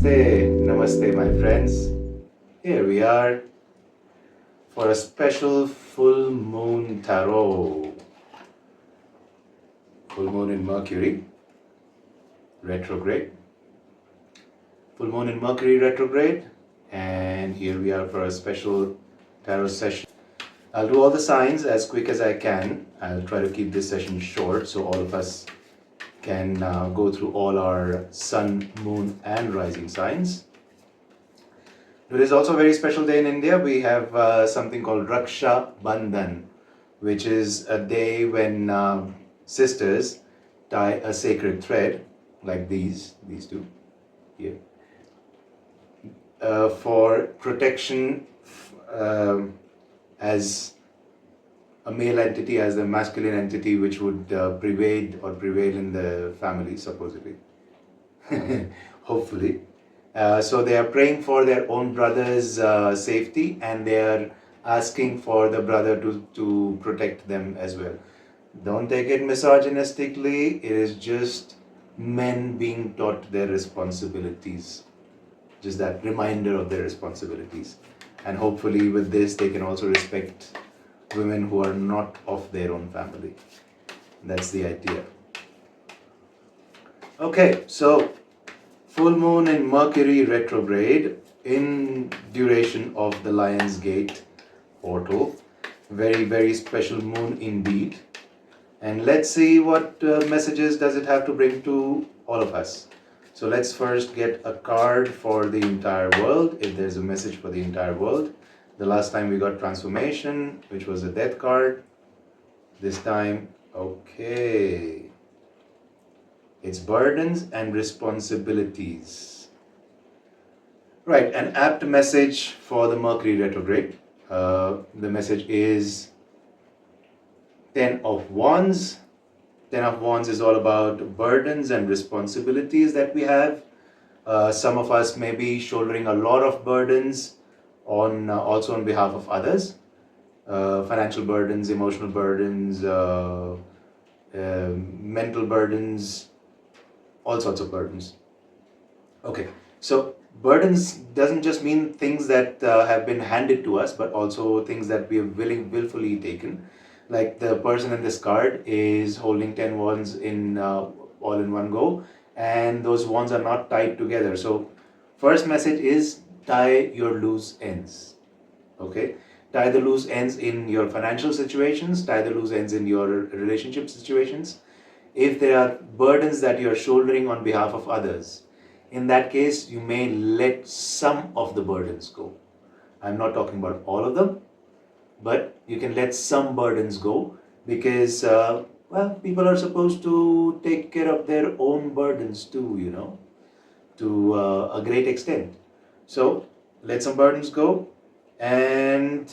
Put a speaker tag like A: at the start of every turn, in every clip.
A: Namaste, my friends. Here we are for a special full moon tarot. Full moon in Mercury Retrograde. Full moon in Mercury Retrograde, and here we are for a special tarot session. I'll do all the signs as quick as I can. I'll try to keep this session short so all of us can go through all our sun, moon, and rising signs. Today is also a very special day in India. We have something called Raksha Bandhan, which is a day when sisters tie a sacred thread, like these two here, for protection as a male entity, as the masculine entity which would prevail in the family, supposedly. Hopefully. So they are praying for their own brother's safety, and they are asking for the brother to protect them as well. Don't take it misogynistically, it is just men being taught their responsibilities. Just that reminder of their responsibilities. And hopefully with this they can also respect women who are not of their own family. That's the idea. Okay, so full moon in Mercury retrograde in duration of the Lion's Gate portal. Very, very special moon indeed. And let's see what messages does it have to bring to all of us. So let's first get a card for the entire world, if there's a message for the entire world. The last time we got transformation, which was a death card. This time, okay. It's burdens and responsibilities. Right, an apt message for the Mercury retrograde. The message is Ten of Wands. Ten of Wands is all about burdens and responsibilities that we have. Some of us may be shouldering a lot of burdens also on behalf of others. Financial burdens, emotional burdens, mental burdens, all sorts of burdens. Okay, so burdens doesn't just mean things that have been handed to us, but also things that we have willfully taken. Like the person in this card is holding 10 wands in all in one go, and those wands are not tied together. So first message is tie your loose ends. Okay, tie the loose ends in your financial situations, tie the loose ends in your relationship situations. If there are burdens that you're shouldering on behalf of others, in that case, you may let some of the burdens go. I'm not talking about all of them, but you can let some burdens go because, people are supposed to take care of their own burdens too, to a great extent. So let some burdens go and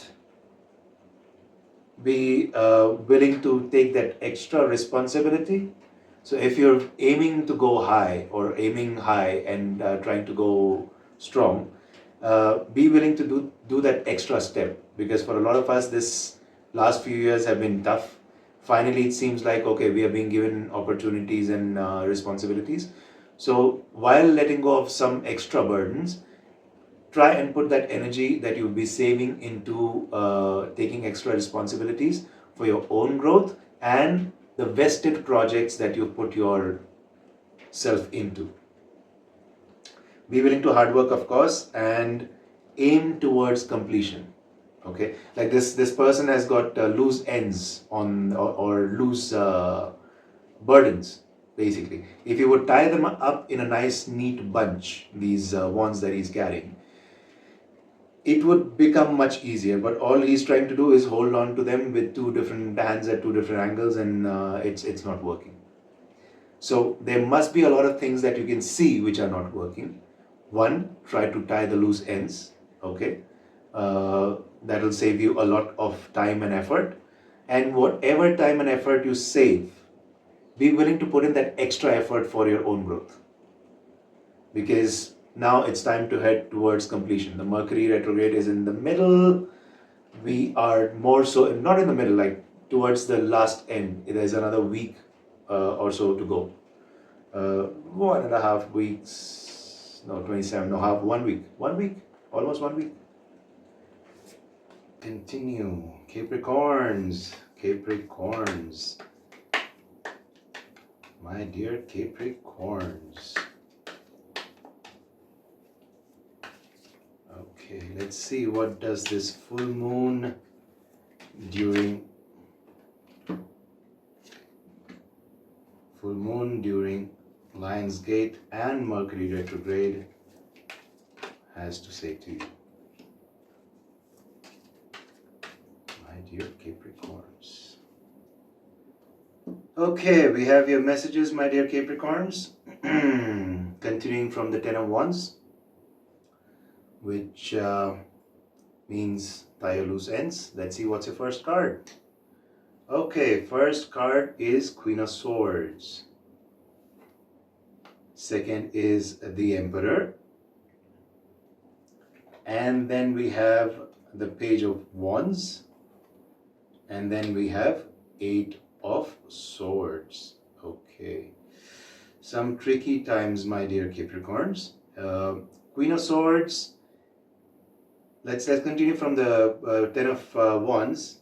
A: be willing to take that extra responsibility. So if you're aiming to go high or aiming high and trying to go strong, be willing to do that extra step, because for a lot of us this last few years have been tough. Finally it seems like, okay, we are being given opportunities and responsibilities. So while letting go of some extra burdens, try and put that energy that you'll be saving into taking extra responsibilities for your own growth and the vested projects that you put yourself into. Be willing to hard work, of course, and aim towards completion. Okay, like this person has got loose ends on or loose burdens. Basically, if you would tie them up in a nice neat bunch, these wands that he's carrying, it would become much easier. But all he's trying to do is hold on to them with two different hands at two different angles, and it's not working. So there must be a lot of things that you can see which are not working. One, try to tie the loose ends. Okay, that will save you a lot of time and effort. And whatever time and effort you save, be willing to put in that extra effort for your own growth, because now it's time to head towards completion. The Mercury retrograde is in the middle. We are more so, not in the middle, like towards the last end. There's another week or so to go. 1.5 weeks, No, 27, no, half, 1 week. 1 week, almost 1 week. Continue. Capricorns. Capricorns. My dear Capricorns. Okay, let's see what does this full moon during Lion's Gate and Mercury Retrograde has to say to you. My dear Capricorns. Okay, we have your messages, my dear Capricorns. Continuing from the Ten of Wands, which means tie your loose ends. Let's see what's your first card. Okay, first card is Queen of Swords. Second is the Emperor. And then we have the Page of Wands. And then we have Eight of Swords. Okay. Some tricky times, my dear Capricorns. Queen of Swords. Let's continue from the Ten of Wands.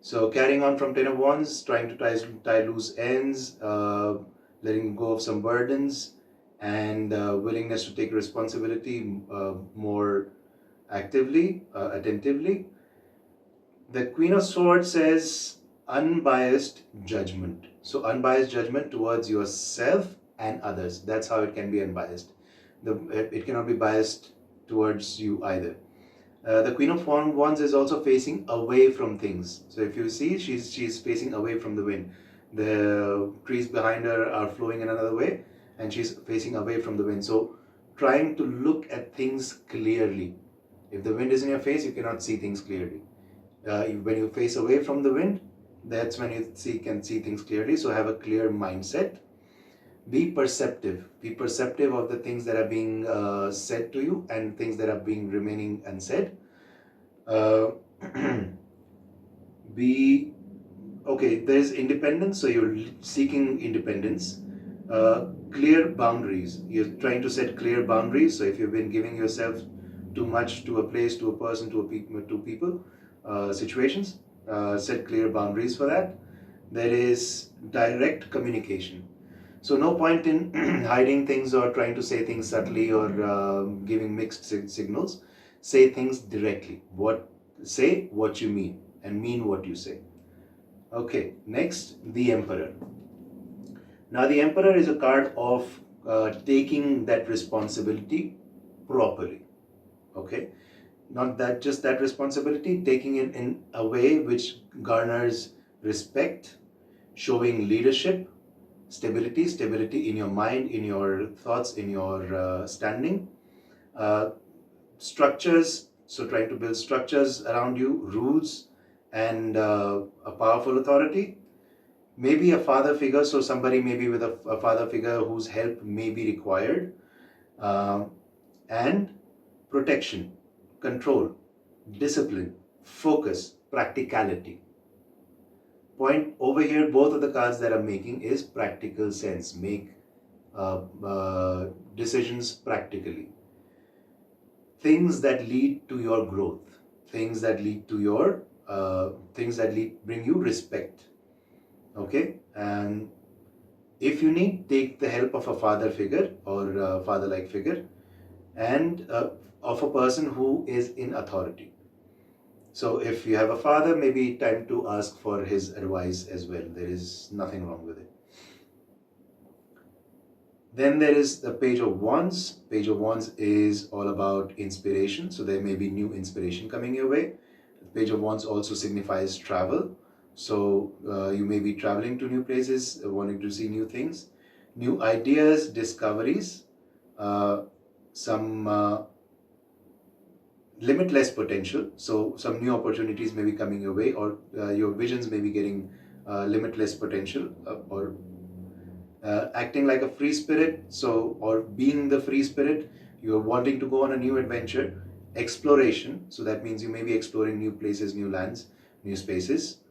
A: So carrying on from Ten of Wands, trying to tie loose ends, letting go of some burdens, and willingness to take responsibility more actively, attentively. The Queen of Swords says unbiased judgment. So unbiased judgment towards yourself and others. That's how it can be unbiased. It cannot be biased towards you either. The Queen of Wands is also facing away from things. So if you see, she's facing away from the wind. The trees behind her are flowing in another way, and she's facing away from the wind. So trying to look at things clearly. If the wind is in your face, you cannot see things clearly. When you face away from the wind, that's when you can see things clearly. So have a clear mindset. Be perceptive. Be perceptive of the things that are being said to you and things that are remaining unsaid. There's independence. So you're seeking independence. Clear boundaries. You're trying to set clear boundaries. So if you've been giving yourself too much to a place, to a person, to people, situations, set clear boundaries for that. There is direct communication. So no point in hiding things or trying to say things subtly or giving mixed signals. Say things directly. Say what you mean and mean what you say. Okay, next, the Emperor. Now the Emperor is a card of taking that responsibility properly. Okay, not that just that responsibility, taking it in a way which garners respect, showing leadership, stability in your mind, in your thoughts, in your standing, structures. So trying to build structures around you, rules, and a powerful authority. Maybe a father figure, so somebody maybe with a father figure whose help may be required, and protection, control, discipline, focus, practicality. Point over here, both of the cards that I'm making is practical sense. Make decisions practically. Things that lead to your growth. Things that lead to your bring you respect. Okay, and if you need, take the help of a father figure or a father-like figure, and of a person who is in authority. So if you have a father, maybe time to ask for his advice as well. There is nothing wrong with it. Then there is the Page of Wands. Page of Wands is all about inspiration. So there may be new inspiration coming your way. The Page of Wands also signifies travel. So you may be traveling to new places, wanting to see new things, new ideas, discoveries, some limitless potential. So some new opportunities may be coming your way, or your visions may be getting limitless potential, or acting like a free spirit. So, or being the free spirit, you're wanting to go on a new adventure, exploration. So that means you may be exploring new places, new lands, new spaces.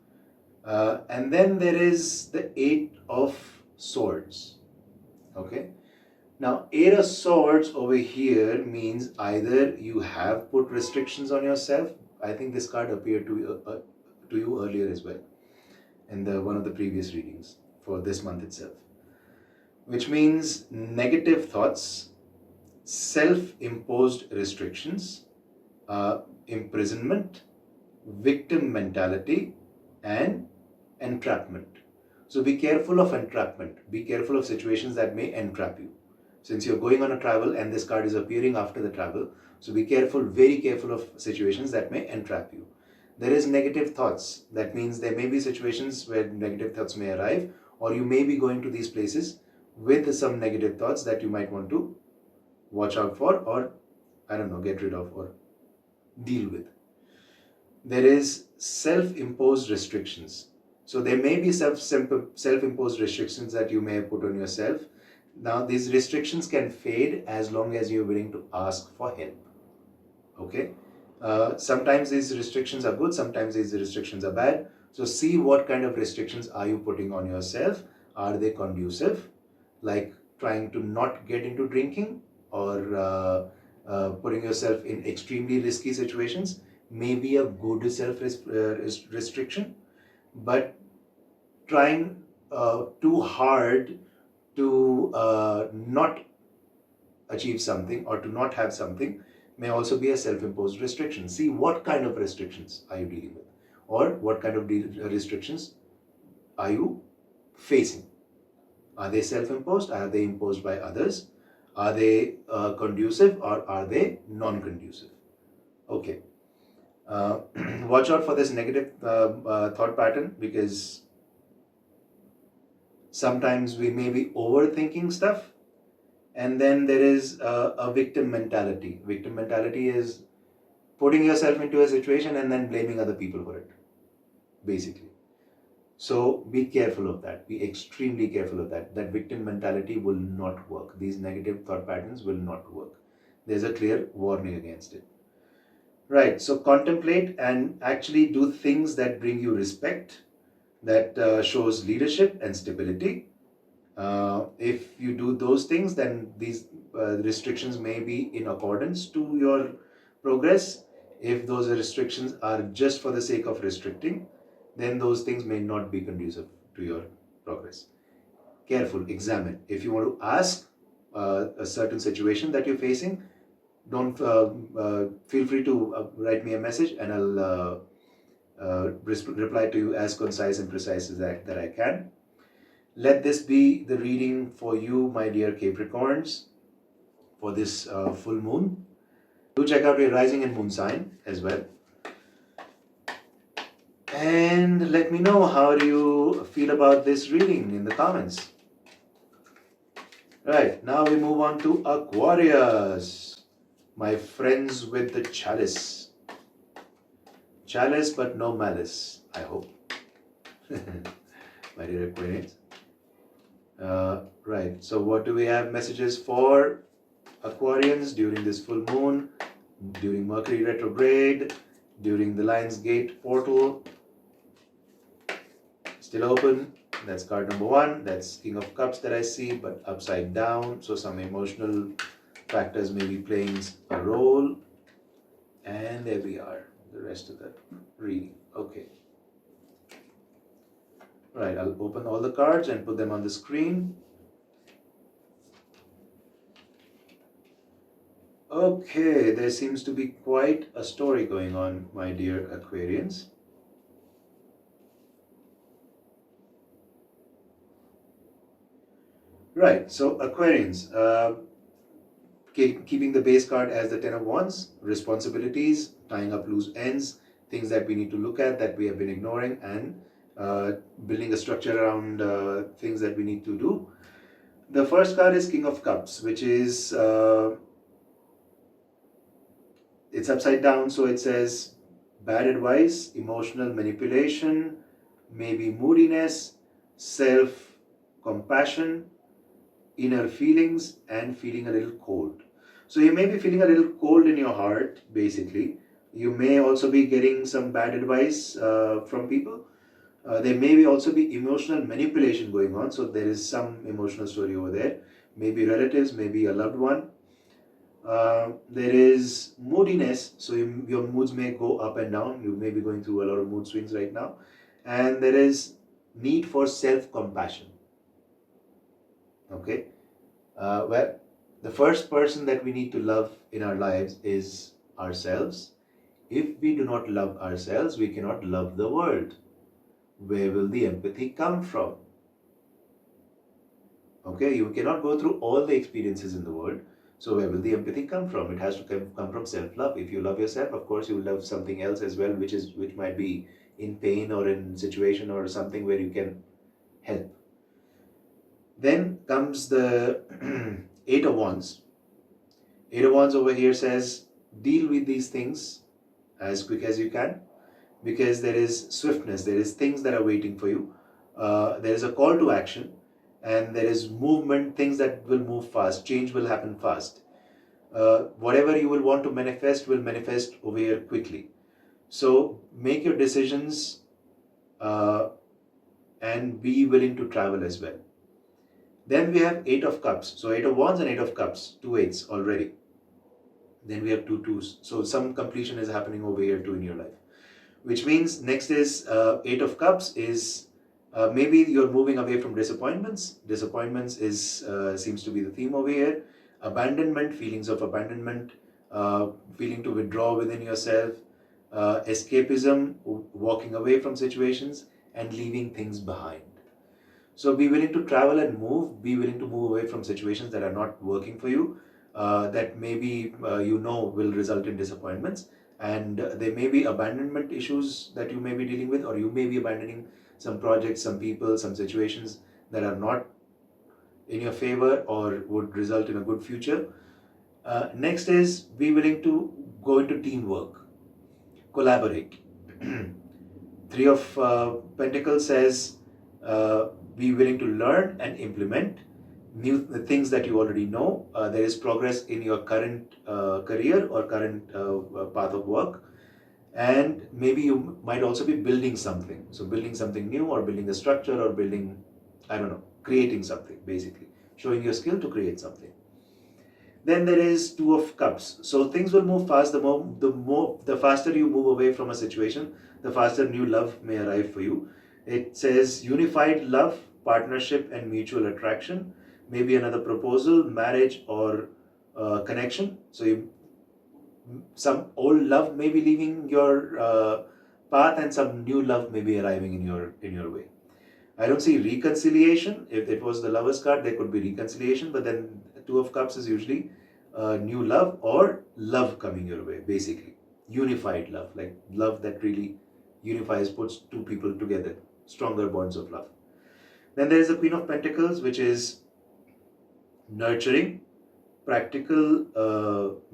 A: And then there is the Eight of Swords. Okay. Now, Eight of Swords over here means either you have put restrictions on yourself. I think this card appeared to you earlier as well in one of the previous readings for this month itself, which means negative thoughts, self-imposed restrictions, imprisonment, victim mentality, and entrapment. So be careful of entrapment. Be careful of situations that may entrap you. Since you're going on a travel and this card is appearing after the travel, so be careful, very careful of situations that may entrap you. There is negative thoughts. That means there may be situations where negative thoughts may arrive, or you may be going to these places with some negative thoughts that you might want to watch out for, or I don't know, get rid of or deal with. There is self-imposed restrictions. So there may be self-imposed restrictions that you may have put on yourself. Now these restrictions can fade as long as you're willing to ask for help. Okay? Sometimes these restrictions are good, sometimes these restrictions are bad. So see what kind of restrictions are you putting on yourself. Are they conducive? Like trying to not get into drinking, or putting yourself in extremely risky situations may be a good self-restriction, but trying too hard to not achieve something or to not have something may also be a self-imposed restriction. See what kind of restrictions are you dealing with, or what kind of restrictions are you facing. Are they self-imposed? Are they imposed by others? Are they conducive, or are they non-conducive? Okay. Watch out for this negative thought pattern, because sometimes we may be overthinking stuff. And then there is a victim mentality. Victim mentality is putting yourself into a situation and then blaming other people for it, basically. So be careful of that. Be extremely careful of that. That victim mentality will not work. These negative thought patterns will not work. There's a clear warning against it. Right. So contemplate and actually do things that bring you respect, that shows leadership and stability. If you do those things, then these restrictions may be in accordance to your progress. If those restrictions are just for the sake of restricting, then those things may not be conducive to your progress. Careful, examine. If you want to ask a certain situation that you're facing, don't feel free to write me a message, and I'll reply to you as concise and precise as that I can. Let this be the reading for you, my dear Capricorns, for this full moon. Do check out your rising and moon sign as well. And let me know, how do you feel about this reading in the comments. Right, now we move on to Aquarius, my friends with the chalice. Chalice but no malice, I hope. My dear Aquarians. Right, so what do we have messages for Aquarians during this full moon, during Mercury Retrograde, during the Lion's Gate portal? Still open. That's card number 1. That's King of Cups that I see, but upside down. So some emotional factors may be playing a role. And there we are, the rest of the reading. Okay. Right, I'll open all the cards and put them on the screen. Okay, there seems to be quite a story going on, my dear Aquarians. Right, so Aquarians, keeping the base card as the Ten of Wands, responsibilities, tying up loose ends, things that we need to look at that we have been ignoring, and building a structure around things that we need to do. The first card is King of Cups, which is, it's upside down, so it says bad advice, emotional manipulation, maybe moodiness, self-compassion, inner feelings, and feeling a little cold. So you may be feeling a little cold in your heart, basically. You may also be getting some bad advice from people. There may also be emotional manipulation going on, so there is some emotional story over there. Maybe relatives, maybe a loved one. There is moodiness, so your moods may go up and down. You may be going through a lot of mood swings right now. And there is need for self-compassion. Okay? Well, the first person that we need to love in our lives is ourselves. If we do not love ourselves, we cannot love the world. Where will the empathy come from? Okay, you cannot go through all the experiences in the world. So where will the empathy come from? It has to come from self-love. If you love yourself, of course, you will love something else as well, which might be in pain or in situation or something where you can help. Then comes the Eight of Wands. Eight of Wands over here says, deal with these things as quick as you can, because there is swiftness, there is things that are waiting for you. There is a call to action, and there is movement, things that will move fast, change will happen fast. Whatever you will want to manifest will manifest over here quickly. So make your decisions and be willing to travel as well. Then we have Eight of Cups. So Eight of Wands and Eight of Cups, two eights already. Then we have two twos. So some completion is happening over here too in your life. Which means next is Eight of Cups is maybe you're moving away from disappointments. Disappointments is seems to be the theme over here. Abandonment, feelings of abandonment, feeling to withdraw within yourself, escapism, walking away from situations and leaving things behind. So be willing to travel and move. Be willing to move away from situations that are not working for you, that maybe will result in disappointments. And there may be abandonment issues that you may be dealing with, or you may be abandoning some projects, some people, some situations that are not in your favor or would result in a good future. Next is be willing to go into teamwork, collaborate. Three of Pentacles says be willing to learn and implement new things that you already know. There is progress in your current career or current path of work, and maybe you might also be building something. So building something new, or building a structure, or building, I don't know, creating something, basically showing your skill to create something. Then there is Two of Cups. So things will move fast. The faster you move away from a situation, the faster new love may arrive for you. It says unified love, partnership, and mutual attraction. Maybe another proposal, marriage, or connection. So some old love may be leaving your path, and some new love may be arriving in your way. I don't see reconciliation. If it was the Lover's card, there could be reconciliation, but then Two of Cups is usually new love or love coming your way, basically. Unified love, like love that really unifies, puts two people together, stronger bonds of love. Then there is the Queen of Pentacles, which is nurturing, practical,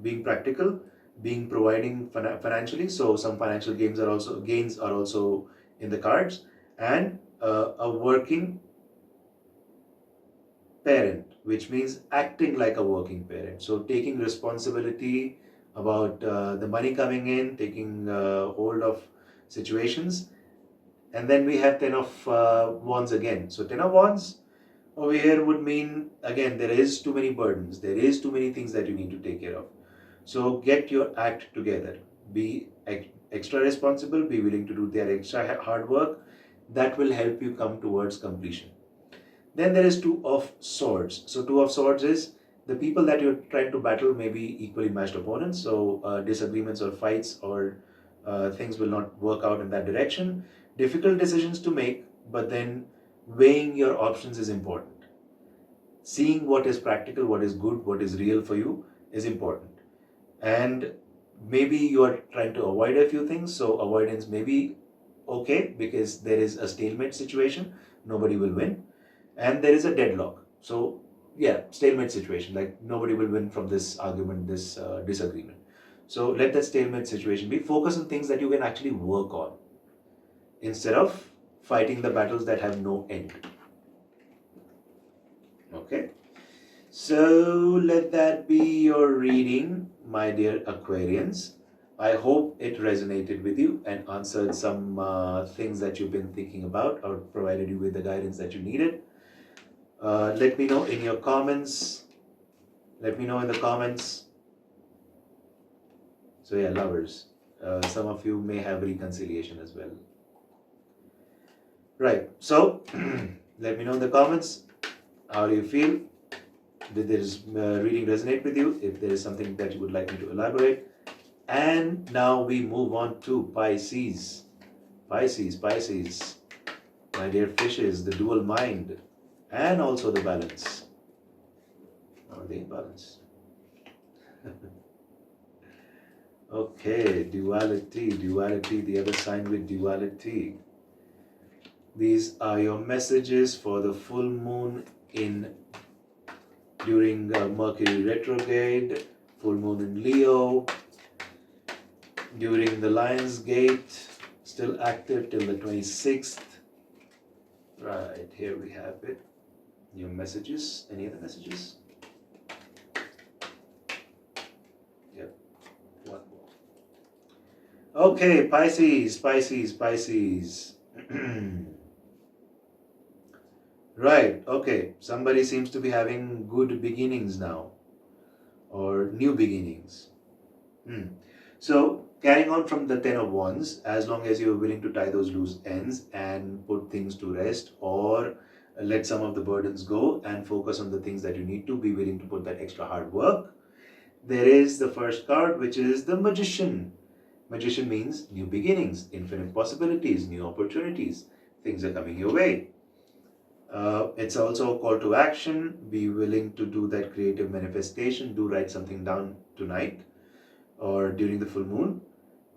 A: being providing financially. So some financial gains are also in the cards, and a working parent, which means acting like a working parent. So taking responsibility about the money coming in, taking hold of situations. And then we have Ten of Wands again. So Ten of Wands over here would mean, again, there is too many burdens. There is too many things that you need to take care of. So get your act together. Be extra responsible. Be willing to do their extra hard work. That will help you come towards completion. Then there is Two of Swords. So Two of Swords is the people that you're trying to battle may be equally matched opponents. So disagreements or fights or things will not work out in that direction. Difficult decisions to make, but then weighing your options is important. Seeing what is practical, what is good, what is real for you is important. And maybe you are trying to avoid a few things. So avoidance may be okay because there is a stalemate situation. Nobody will win. And there is a deadlock. So yeah, stalemate situation, like nobody will win from this argument, this disagreement. So let that stalemate situation be. Focus on things that you can actually work on instead of fighting the battles that have no end. Okay, so let that be your reading, my dear Aquarians. I hope it resonated with you and answered some things that you've been thinking about, or provided you with the guidance that you needed. Let me know in your comments. Let me know in the comments. So yeah, lovers. Some of you may have reconciliation as well. Right. So let me know in the comments. How do you feel? Did this reading resonate with you? If there is something that you would like me to elaborate. And now we move on to Pisces. Pisces. My dear fishes, the dual mind and also the balance. Or the imbalance. Okay, duality, the other sign with duality. These are your messages for the full moon during Mercury Retrograde, full moon in Leo, during the Lion's Gate, still active till the 26th. Right, here we have it. Your messages. Any other messages? Yep, one more. Okay, Pisces. Right, okay. Somebody seems to be having good beginnings now, or new beginnings. So, carrying on from the Ten of Wands, as long as you're willing to tie those loose ends and put things to rest, or let some of the burdens go and focus on the things that you need to, be willing to put that extra hard work. There is the first card, which is the Magician. Magician means new beginnings, infinite possibilities, new opportunities. Things are coming your way. It's also a call to action. Be willing to do that creative manifestation. Do write something down tonight or during the full moon.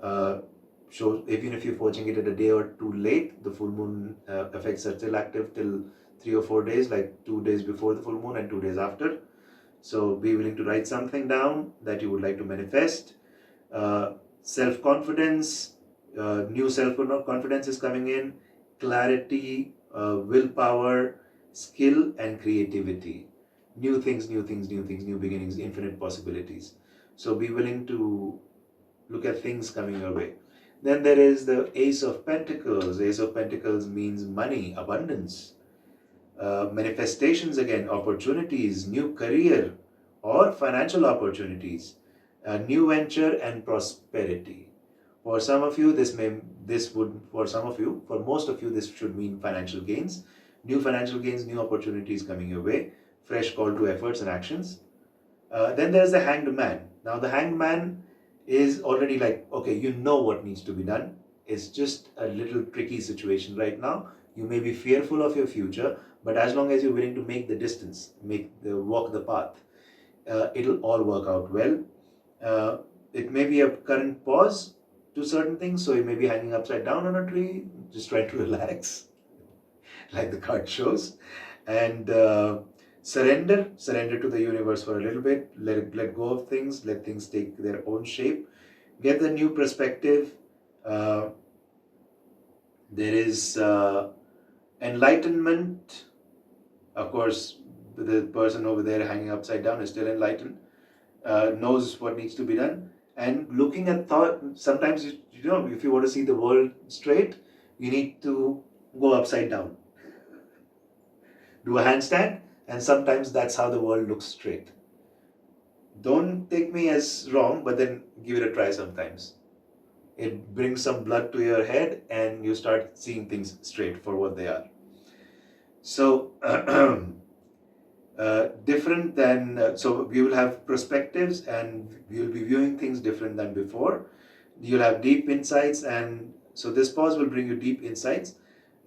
A: So even if you're watching it at a day or two late, the full moon effects are still active till 3 or 4 days, like 2 days before the full moon and 2 days after. So be willing to write something down that you would like to manifest. Self-confidence, new self-confidence is coming in, clarity, willpower, skill and creativity. New things, new beginnings, infinite possibilities. So be willing to look at things coming your way. Then there is the Ace of Pentacles. Ace of Pentacles means money, abundance, manifestations again, opportunities, new career or financial opportunities, a new venture and prosperity. For some of you, for most of you, this should mean financial gains, new opportunities coming your way, fresh call to efforts and actions. Then there's the Hanged Man. Now the Hanged Man is already like, okay, you know what needs to be done. It's just a little tricky situation right now. You may be fearful of your future, but as long as you're willing to make the distance, walk the path, it'll all work out well. It may be a current pause to certain things, so you may be hanging upside down on a tree, just trying to relax, like the card shows, and surrender to the universe for a little bit. Let go of things. Let things take their own shape. Get the new perspective. There is enlightenment. Of course, the person over there hanging upside down is still enlightened, knows what needs to be done, and looking at thought. Sometimes if you want to see the world straight, you need to go upside down, do a handstand, and sometimes that's how the world looks straight. Don't take me as wrong, but then give it a try sometimes. It brings some blood to your head and you start seeing things straight for what they are. So, different than, so we will have perspectives and we will be viewing things different than before. You'll have deep insights, and so this pause will bring you deep insights.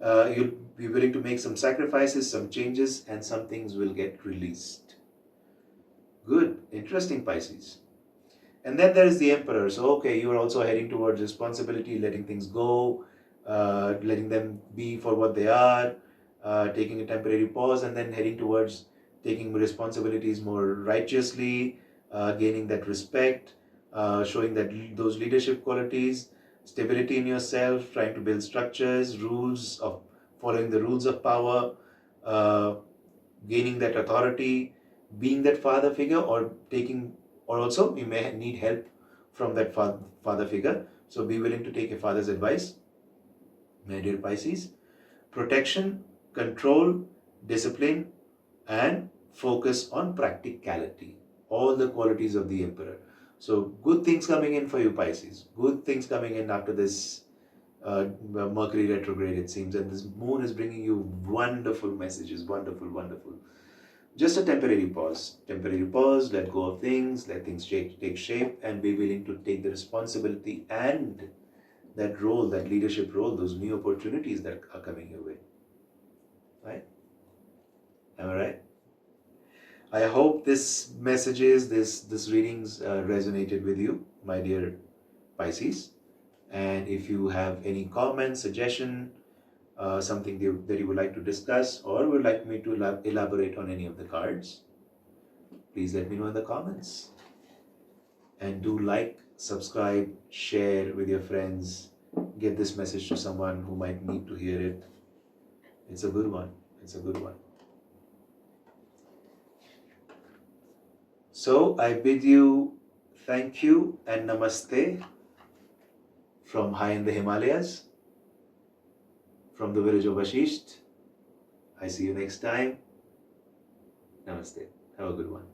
A: You'll be willing to make some sacrifices, some changes, and some things will get released. Good, interesting, Pisces. And then there is the Emperor. So, okay, you are also heading towards responsibility, letting things go, letting them be for what they are, taking a temporary pause, and then heading towards taking responsibilities more righteously, gaining that respect, showing that those leadership qualities, stability in yourself, trying to build structures, following the rules of power, gaining that authority, being that father figure, or also you may need help from that father figure. So be willing to take your father's advice, my dear Pisces. Protection, control, discipline, and focus on practicality. All the qualities of the Emperor. So good things coming in for you, Pisces. Good things coming in after this Mercury retrograde, it seems. And this moon is bringing you wonderful messages. Wonderful, wonderful. Just a temporary pause. Temporary pause, let go of things, let things take shape, and be willing to take the responsibility and that role, that leadership role, those new opportunities that are coming your way. Right? Am I right? I hope this messages, this readings resonated with you, my dear Pisces. And if you have any comment, suggestion, something that you would like to discuss, or would like me to elaborate on any of the cards, please let me know in the comments. And do like, subscribe, share with your friends. Get this message to someone who might need to hear it. It's a good one. It's a good one. So I bid you thank you and namaste from high in the Himalayas, from the village of Vashisht. I see you next time. Namaste. Have a good one.